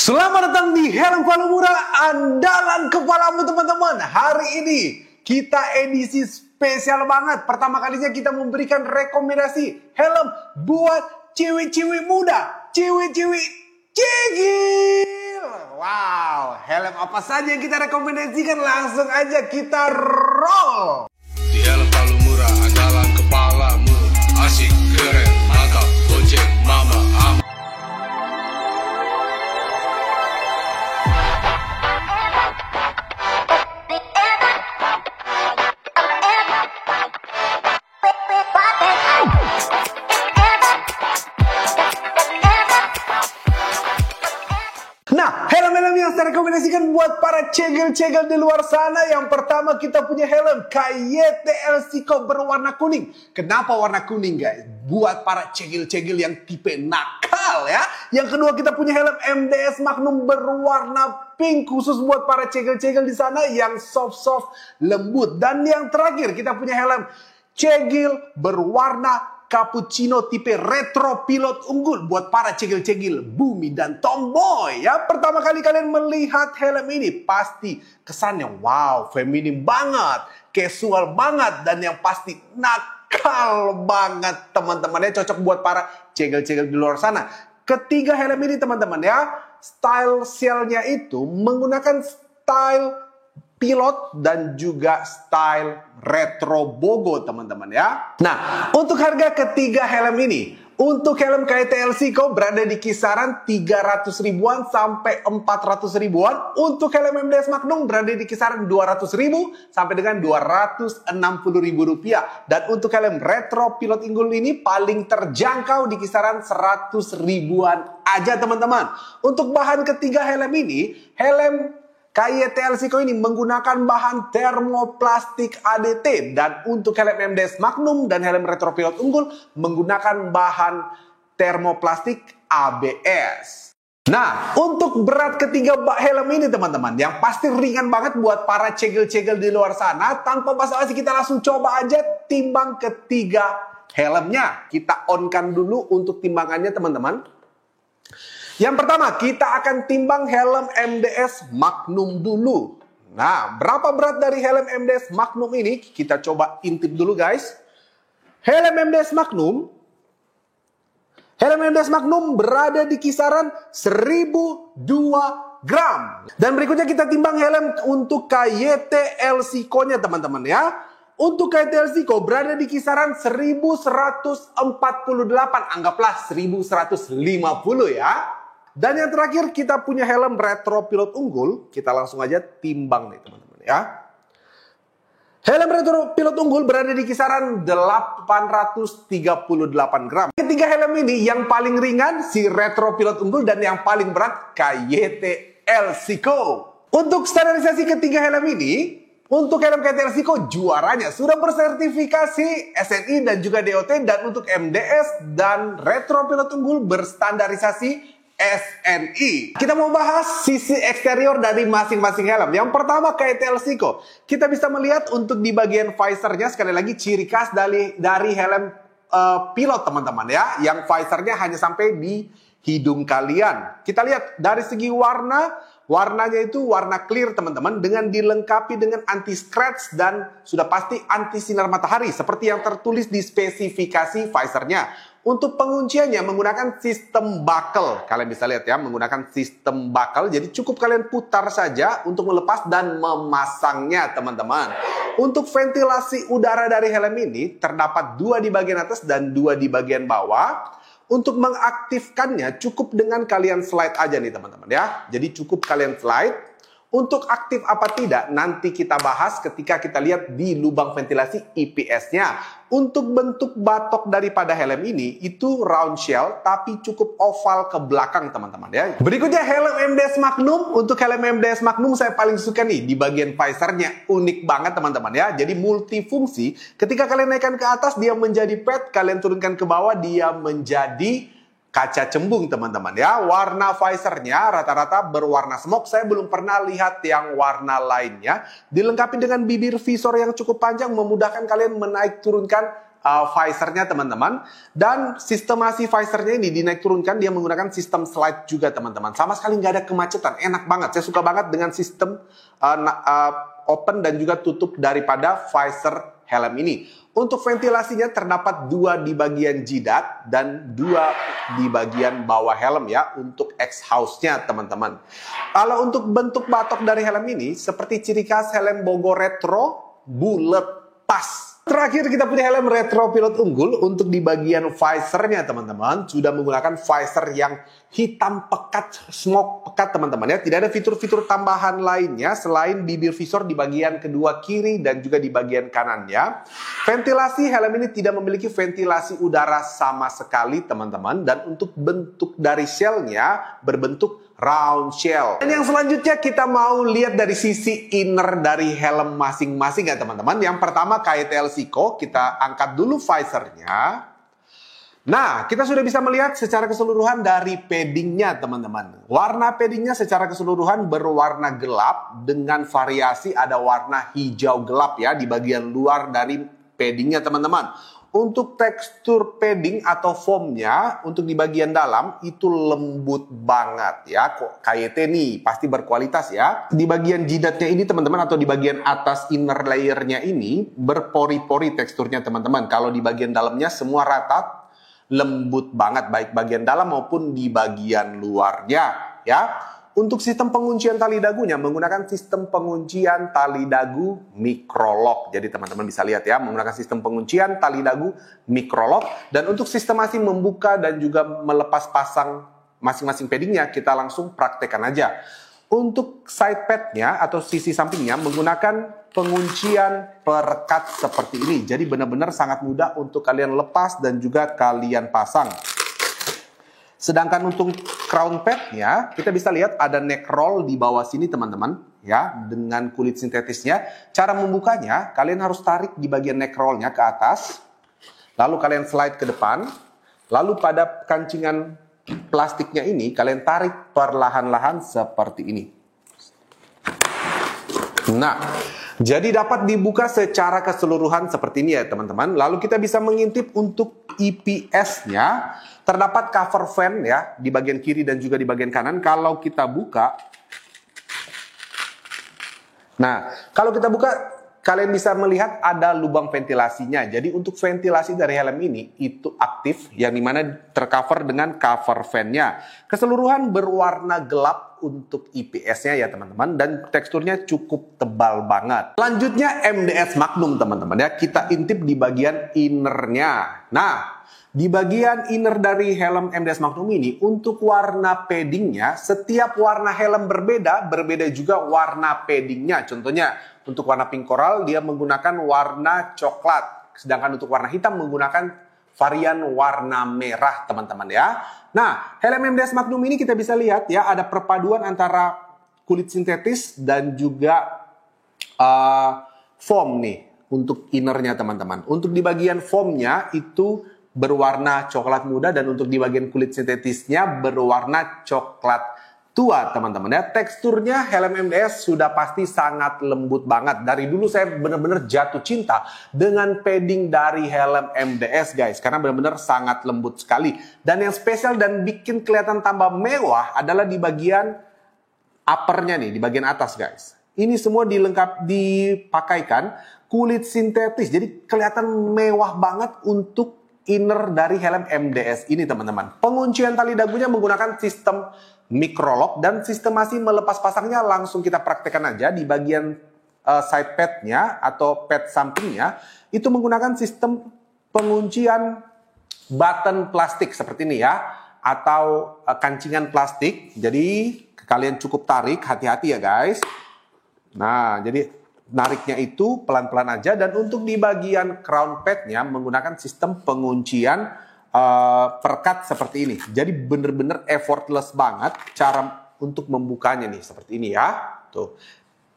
Selamat datang di Helm Paling Murah, andalan kepalamu teman-teman. Hari ini kita edisi spesial banget. Pertama kalinya kita memberikan rekomendasi helm buat cewek-cewek muda, cewek-cewek cegil. Wow, helm apa saja yang kita rekomendasikan? Langsung aja kita roll. Di Helm Paling Murah, andalan kepalamu. Asik, keren, mantap, bonceng, mama, Nah, helm-helm yang saya rekomendasikan buat para cegel-cegel di luar sana. Yang pertama kita punya helm KYT Elsico berwarna kuning. Kenapa warna kuning guys? Buat para cegel-cegel yang tipe nakal ya. Yang kedua kita punya helm MDS Magnum berwarna pink. Khusus buat para cegel-cegel di sana yang soft-soft lembut. Dan yang terakhir kita punya helm cegil berwarna cappuccino tipe retro pilot unggul buat para cegil-cegil bumi dan tomboy ya. Pertama kali kalian melihat helm ini pasti kesannya wow, feminim banget, casual banget, dan yang pasti nakal banget teman-teman ya. Cocok buat para cegil-cegil di luar sana. Ketiga helm ini teman-teman ya, style shell-nya itu menggunakan style pilot dan juga style retro bogo teman-teman ya. Nah, untuk harga ketiga helm ini, untuk helm KYT Elsico berada di kisaran 300 ribuan sampai 400 ribuan. Untuk helm MDS Magnum berada di kisaran 200 ribu sampai dengan 260 ribu rupiah. Dan untuk helm retro pilot unggul ini paling terjangkau di kisaran 100 ribuan aja teman-teman. Untuk bahan ketiga helm ini, helm KYT Elsico ini menggunakan bahan termoplastik ADT, dan untuk helm MDS Magnum dan helm retro pilot unggul menggunakan bahan termoplastik ABS. Nah, untuk berat ketiga helm ini teman-teman, yang pasti ringan banget buat para cegel-cegel di luar sana. Tanpa basa-basi kita langsung coba aja timbang ketiga helmnya. Kita on-kan dulu untuk timbangannya teman-teman. Yang pertama, kita akan timbang helm MDS Magnum dulu. Nah, berapa berat dari helm MDS Magnum ini? Kita coba intip dulu guys. Helm MDS Magnum berada di kisaran 1002 gram. Dan berikutnya kita timbang helm untuk KYT Elsico-nya teman-teman ya. Untuk KYT Elsico berada di kisaran 1148, anggaplah 1150 ya. Dan yang terakhir kita punya helm retro pilot unggul. Kita langsung aja timbang nih teman-teman ya. Helm retro pilot unggul berada di kisaran 838 gram. Ketiga helm ini yang paling ringan si retro pilot unggul, dan yang paling berat KYT Elsico. Untuk standarisasi ketiga helm ini, untuk helm KYT Elsico juaranya sudah bersertifikasi SNI dan juga DOT, dan untuk MDS dan retro pilot unggul berstandarisasi SNI. Kita mau bahas sisi eksterior dari masing-masing helm. Yang pertama KYT Elsico. Kita bisa melihat untuk di bagian visornya, sekali lagi ciri khas dari helm pilot teman-teman ya. Yang visornya hanya sampai di hidung kalian. Kita lihat dari segi warnanya itu warna clear teman-teman, dengan dilengkapi dengan anti scratch dan sudah pasti anti sinar matahari seperti yang tertulis di spesifikasi visornya. Untuk pengunciannya menggunakan sistem buckle. Kalian bisa lihat ya, menggunakan sistem buckle. Jadi cukup kalian putar saja untuk melepas dan memasangnya teman-teman. Untuk ventilasi udara dari helm ini terdapat 2 di bagian atas dan 2 di bagian bawah. Untuk mengaktifkannya cukup dengan kalian slide aja nih teman-teman ya. Jadi cukup kalian slide. Untuk aktif apa tidak nanti kita bahas ketika kita lihat di lubang ventilasi IPS-nya. Untuk bentuk batok daripada helm ini itu round shell tapi cukup oval ke belakang teman-teman ya. Berikutnya helm MDS Magnum. Untuk helm MDS Magnum saya paling suka nih di bagian visornya, unik banget teman-teman ya. Jadi multifungsi. Ketika kalian naikkan ke atas dia menjadi pad, kalian turunkan ke bawah dia menjadi kaca cembung teman-teman ya. Warna visornya rata-rata berwarna smoke. Saya belum pernah lihat yang warna lainnya. Dilengkapi dengan bibir visor yang cukup panjang, memudahkan kalian menaik turunkan visornya teman-teman. Dan sistemasi visornya ini dinaik turunkan, dia menggunakan sistem slide juga teman-teman. Sama sekali nggak ada kemacetan, enak banget. Saya suka banget dengan sistem open dan juga tutup daripada visor helm ini. Untuk ventilasinya terdapat 2 di bagian jidat dan 2 di bagian bawah helm ya, untuk exhaust-nya teman-teman. Kalau untuk bentuk batok dari helm ini seperti ciri khas helm Bogo Retro, bulat pas. Terakhir kita punya helm Retro Pilot unggul. Untuk di bagian visornya teman-teman sudah menggunakan visor yang hitam pekat, smoke pekat teman-teman ya. Tidak ada fitur-fitur tambahan lainnya selain bibir visor di bagian kedua kiri dan juga di bagian kanannya. Ventilasi helm ini tidak memiliki ventilasi udara sama sekali teman-teman. Dan untuk bentuk dari shell-nya berbentuk round shell. Dan yang selanjutnya kita mau lihat dari sisi inner dari helm masing-masing ya teman-teman. Yang pertama KYT Elseco, kita angkat dulu visornya. Nah, kita sudah bisa melihat secara keseluruhan dari paddingnya teman-teman. Warna paddingnya secara keseluruhan berwarna gelap dengan variasi ada warna hijau gelap ya di bagian luar dari paddingnya teman-teman. Untuk tekstur padding atau foamnya untuk di bagian dalam itu lembut banget ya. Kok KYT nih pasti berkualitas ya. Di bagian jidatnya ini teman-teman atau di bagian atas inner layernya ini berpori-pori teksturnya teman-teman. Kalau di bagian dalamnya semua rata, lembut banget baik bagian dalam maupun di bagian luarnya ya. Untuk sistem penguncian tali dagunya menggunakan sistem penguncian tali dagu micro-lock. Jadi teman-teman bisa lihat ya, menggunakan sistem penguncian tali dagu micro-lock. Dan untuk sistemasi membuka dan juga melepas pasang masing-masing paddingnya, kita langsung praktekkan aja. Untuk side padnya atau sisi sampingnya menggunakan penguncian perekat seperti ini. Jadi benar-benar sangat mudah untuk kalian lepas dan juga kalian pasang. Sedangkan untuk crown padnya, kita bisa lihat ada neck roll di bawah sini teman-teman ya, dengan kulit sintetisnya. Cara membukanya, kalian harus tarik di bagian neck rollnya ke atas, lalu kalian slide ke depan, lalu pada kancingan plastiknya ini kalian tarik perlahan-lahan seperti ini. Nah, jadi dapat dibuka secara keseluruhan seperti ini ya teman-teman. Lalu kita bisa mengintip untuk EPS-nya. Terdapat cover fan ya di bagian kiri dan juga di bagian kanan. Kalau kita buka, nah kalau kita buka kalian bisa melihat ada lubang ventilasinya. Jadi untuk ventilasi dari helm ini itu aktif, yang dimana tercover dengan cover fan-nya. Keseluruhan berwarna gelap untuk EPS-nya ya teman-teman, dan teksturnya cukup tebal banget. Selanjutnya MDS Magnum teman-teman ya, kita intip di bagian innernya. Nah, di bagian inner dari helm MDS Magnum ini, untuk warna paddingnya, setiap warna helm berbeda juga warna paddingnya. Contohnya, untuk warna pink coral, dia menggunakan warna coklat. Sedangkan untuk warna hitam menggunakan varian warna merah, teman-teman ya. Nah, helm MDS Magnum ini kita bisa lihat ya, ada perpaduan antara kulit sintetis dan juga foam nih, untuk innernya teman-teman. Untuk di bagian foamnya itu berwarna coklat muda, dan untuk di bagian kulit sintetisnya berwarna coklat tua teman-teman ya. Teksturnya helm MDS sudah pasti sangat lembut banget. Dari dulu saya benar-benar jatuh cinta dengan padding dari helm MDS guys, karena benar-benar sangat lembut sekali. Dan yang spesial dan bikin kelihatan tambah mewah adalah di bagian uppernya nih, di bagian atas guys. Ini semua dipakaikan kulit sintetis, jadi kelihatan mewah banget untuk inner dari helm MDS ini teman-teman. Penguncian tali dagunya menggunakan sistem micro-lock, dan sistemasi melepas pasangnya langsung kita praktekkan aja di bagian side padnya atau pad sampingnya. Itu menggunakan sistem penguncian button plastik seperti ini ya, atau kancingan plastik. Jadi kalian cukup tarik, hati-hati ya guys. Nah, jadi nariknya itu pelan-pelan aja. Dan untuk di bagian crown padnya menggunakan sistem penguncian perekat seperti ini. Jadi bener-bener effortless banget cara untuk membukanya nih, seperti ini ya. Tuh.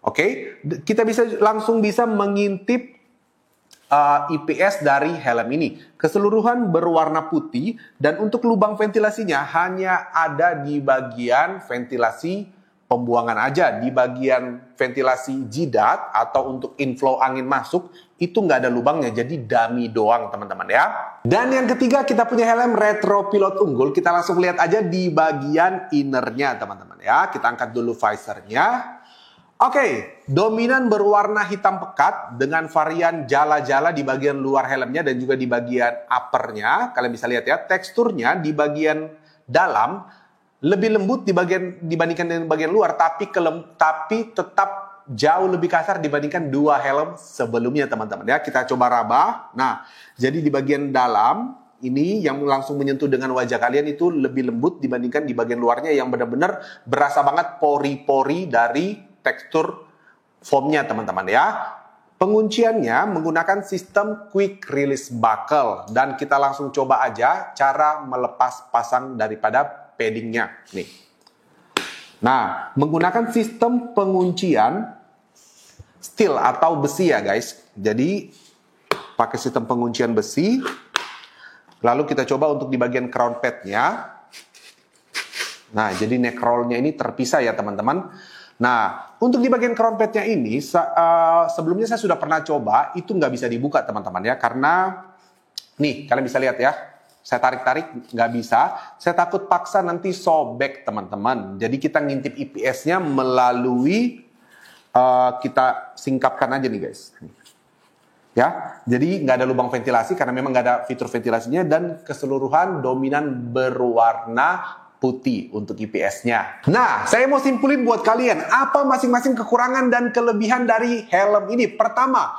Oke, kita langsung bisa mengintip EPS dari helm ini. Keseluruhan berwarna putih, dan untuk lubang ventilasinya hanya ada di bagian ventilasi pembuangan aja di bagian ventilasi jidat atau untuk inflow angin masuk itu nggak ada lubangnya, jadi dummy doang teman-teman ya. Dan yang ketiga kita punya helm retro pilot unggul. Kita langsung lihat aja di bagian innernya teman-teman ya. Kita angkat dulu visornya. Oke, dominan berwarna hitam pekat dengan varian jala-jala di bagian luar helmnya dan juga di bagian uppernya. Kalian bisa lihat ya, teksturnya di bagian dalam lebih lembut dibandingkan dengan bagian luar, tapi tetap jauh lebih kasar dibandingkan dua helm sebelumnya teman-teman ya. Kita coba raba. Nah, jadi di bagian dalam ini yang langsung menyentuh dengan wajah kalian itu lebih lembut dibandingkan di bagian luarnya yang benar-benar berasa banget pori-pori dari tekstur foamnya teman-teman ya. Pengunciannya menggunakan sistem quick release buckle dan kita langsung coba aja cara melepas pasang daripada paddingnya nih. Nah, menggunakan sistem penguncian steel atau besi ya guys. Jadi pakai sistem penguncian besi. Lalu kita coba untuk di bagian crown padnya. Nah, jadi neck rollnya ini terpisah ya teman-teman. Nah, untuk di bagian crown padnya ini, sebelumnya saya sudah pernah coba, itu nggak bisa dibuka teman-teman ya, karena nih kalian bisa lihat ya, saya tarik-tarik nggak bisa, saya takut paksa nanti sobek teman-teman. Jadi kita ngintip IPS-nya melalui kita singkapkan aja nih guys. Ya, jadi nggak ada lubang ventilasi karena memang nggak ada fitur ventilasinya dan keseluruhan dominan berwarna putih untuk IPS-nya. Nah, saya mau simpulin buat kalian apa masing-masing kekurangan dan kelebihan dari helm ini. Pertama,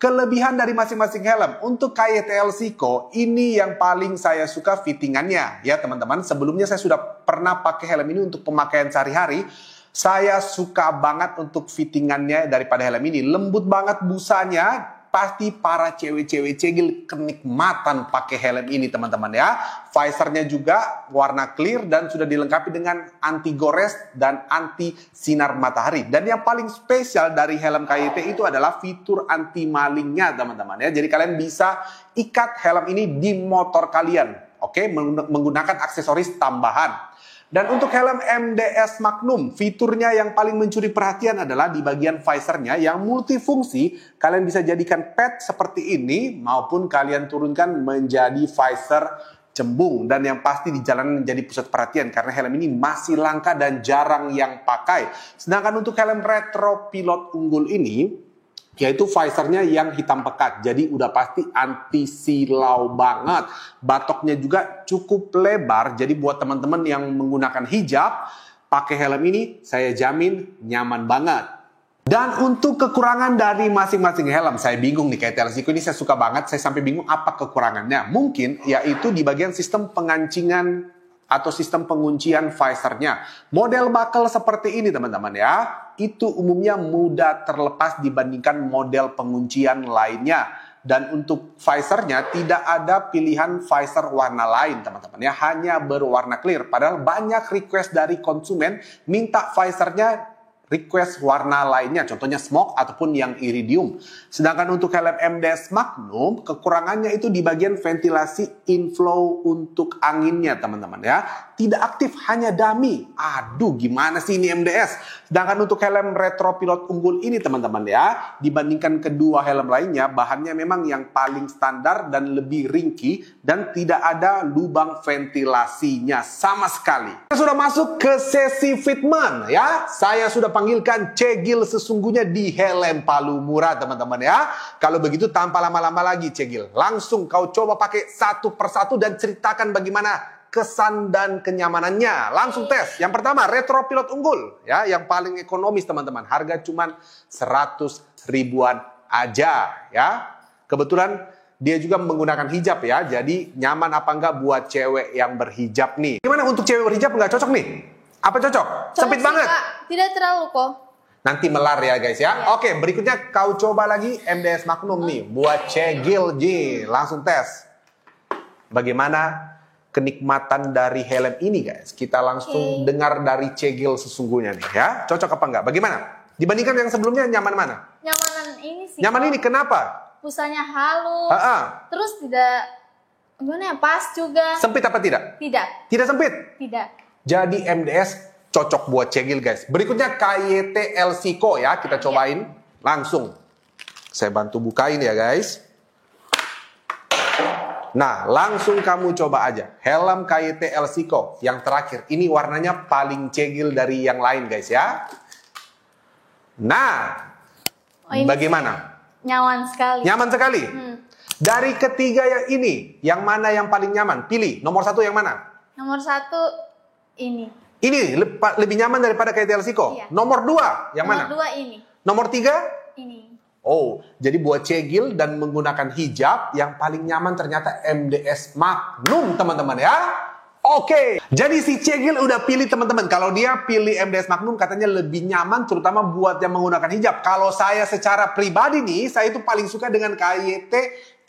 kelebihan dari masing-masing helm. Untuk KYT Elseco, ini yang paling saya suka fittingannya ya teman-teman. Sebelumnya saya sudah pernah pakai helm ini untuk pemakaian sehari-hari. Saya suka banget untuk fittingannya daripada helm ini. Lembut banget busanya. Pasti para cewek-cewek cegil kenikmatan pakai helm ini teman-teman ya. Visornya juga warna clear dan sudah dilengkapi dengan anti gores dan anti sinar matahari. Dan yang paling spesial dari helm KYT itu adalah fitur anti malingnya teman-teman ya. Jadi kalian bisa ikat helm ini di motor kalian. Oke, menggunakan aksesoris tambahan. Dan untuk helm MDS Magnum, fiturnya yang paling mencuri perhatian adalah di bagian visornya yang multifungsi. Kalian bisa jadikan pad seperti ini, maupun kalian turunkan menjadi visor cembung. Dan yang pasti di jalanan menjadi pusat perhatian, karena helm ini masih langka dan jarang yang pakai. Sedangkan untuk helm retro pilot unggul ini, yaitu visornya yang hitam pekat, jadi udah pasti anti silau banget. Batoknya juga cukup lebar, jadi buat teman-teman yang menggunakan hijab, pakai helm ini saya jamin nyaman banget. Dan untuk kekurangan dari masing-masing helm, saya bingung nih kayak Elseco ini saya suka banget, saya sampai bingung apa kekurangannya. Mungkin yaitu di bagian sistem pengancingan atau sistem penguncian visornya. Model buckle seperti ini teman-teman ya, itu umumnya mudah terlepas dibandingkan model penguncian lainnya. Dan untuk visornya tidak ada pilihan visor warna lain teman-teman ya, hanya berwarna clear. Padahal banyak request dari konsumen minta visornya request warna lainnya, contohnya smoke ataupun yang iridium. Sedangkan untuk helm MDS Magnum, kekurangannya itu di bagian ventilasi inflow untuk anginnya teman-teman ya. Tidak aktif, hanya dummy. Aduh, gimana sih ini MDS? Sedangkan untuk helm retro pilot unggul ini teman-teman ya, dibandingkan kedua helm lainnya, bahannya memang yang paling standar dan lebih ringkih dan tidak ada lubang ventilasinya sama sekali. Kita sudah masuk ke sesi fitment ya. Saya sudah panggilkan cegil sesungguhnya di helm palu murah teman-teman ya. Kalau begitu tanpa lama-lama lagi cegil, langsung kau coba pakai satu persatu dan ceritakan bagaimana kesan dan kenyamanannya. Langsung tes. Yang pertama, retro pilot unggul ya, yang paling ekonomis teman-teman. Harga cuman 100 ribuan aja ya. Kebetulan dia juga menggunakan hijab ya. Jadi nyaman apa enggak buat cewek yang berhijab nih. Gimana untuk cewek berhijab enggak cocok nih? Apa cocok? Sempit banget. Kak. Tidak terlalu kok. Nanti melar ya guys ya. Ya. Oke, berikutnya kau coba lagi MDS Magnum nih buat cegil J. Langsung tes. Bagaimana kenikmatan dari helm ini guys? Kita langsung dengar dari cegil sesungguhnya nih ya. Cocok apa enggak? Bagaimana? Dibandingkan yang sebelumnya nyaman mana? Nyamanan ini sih. Nyaman ini kenapa? Pusanya halus. Terus tidak gimana ya? Pas juga. Sempit apa tidak? Tidak. Tidak sempit. Tidak. Jadi MDS cocok buat cegil guys. Berikutnya KYT Elsico ya, kita cobain langsung. Saya bantu bukain ya guys. Nah, langsung kamu coba aja. Helm KYT Elsico yang terakhir. Ini warnanya paling cegil dari yang lain guys ya. Nah, bagaimana? Nyaman sekali. Nyaman sekali. Dari ketiga yang ini, yang mana yang paling nyaman? Pilih. Nomor 1 yang mana? Nomor 1 ini. Ini lebih nyaman daripada KYT Elsico. Iya. Nomor 2 yang mana? Nomor 2 ini. Nomor 3? Ini. Oh, jadi buat cegil dan menggunakan hijab yang paling nyaman ternyata MDS Magnum teman-teman ya. Oke, jadi si cegil udah pilih teman-teman. Kalau dia pilih MDS Magnum katanya lebih nyaman terutama buat yang menggunakan hijab. Kalau saya secara pribadi nih, saya itu paling suka dengan KYT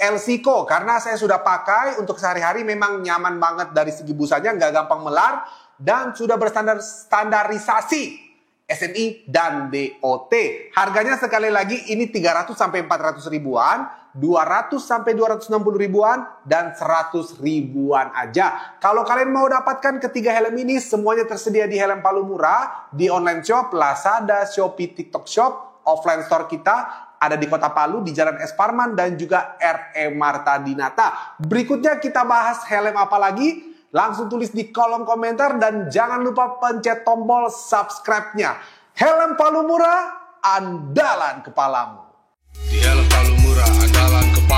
Elsico. Karena saya sudah pakai untuk sehari-hari memang nyaman banget dari segi busanya, nggak gampang melar. Dan sudah standarisasi SNI dan DOT. Harganya sekali lagi ini 300 sampai 400 ribuan, 200 sampai 260 ribuan, dan 100 ribuan aja. Kalau kalian mau dapatkan ketiga helm ini, semuanya tersedia di Helm Palu Murah, di online shop, Lazada, Shopee, TikTok Shop, offline store kita, ada di Kota Palu, di Jalan Es Parman, dan juga RE Marta Dinata. Berikutnya kita bahas helm apa lagi? Langsung tulis di kolom komentar dan jangan lupa pencet tombol subscribe-nya. Helm Palu Murah, andalan kepalamu. Di Helm Palu Murah, andalan kepalamu.